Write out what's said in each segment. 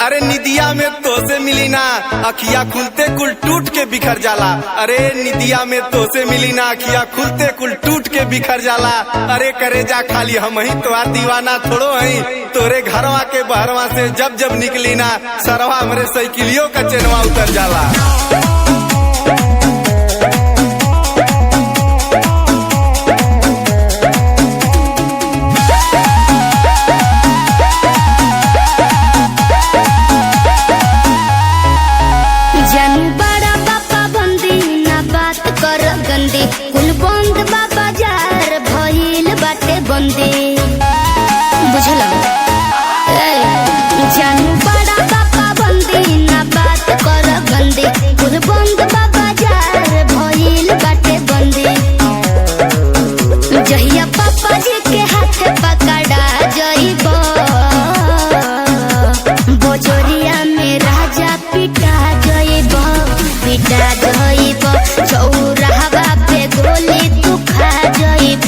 अरे निदिया में तो से मिली ना अखिया खुलते कुल टूट के बिखर जाला। अरे निदिया में तो से मिली ना अखिया खुलते कुल टूट के बिखर जाला। अरे करे जा खाली हम ही तो दीवाना थोड़ो हई, तोरे घरवा के बहरवा से जब जब निकली ना सरवा हमरे साइकिलियों का चेनवा उतर जाला। कुल बंद बाबा जार भइल बाटे बंदी बुझल जानू बड़ा बाबा बंदी ना बात कर गंदी। कुल बंद बाबा जार भइल बाटे बंदी। जहिया पापा जी के हाथ पकड़ा जइब बोचोरिया में राजा पिटा जइब चौराहा पे गोली तू खा जइब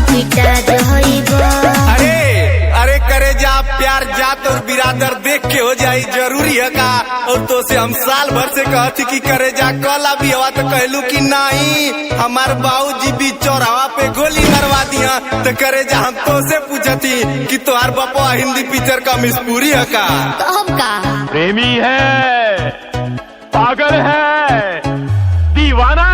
पिटा जइब। अरे करे जा प्यार जात और बिरादर देख के हो जाई जरूरी है का। और तो से हम साल भर से कहती कि करे जा कल अभी हवा तो कहलू कि नहीं हमार बाबूजी भी चौराहा पे गोली मरवा दिया। तो करे जा हम तो से पूछती कि तुम्हार बापा हिंदी पिक्चर का मिसपूरी है का। तब का प्रेमी है, पागल है, दीवाना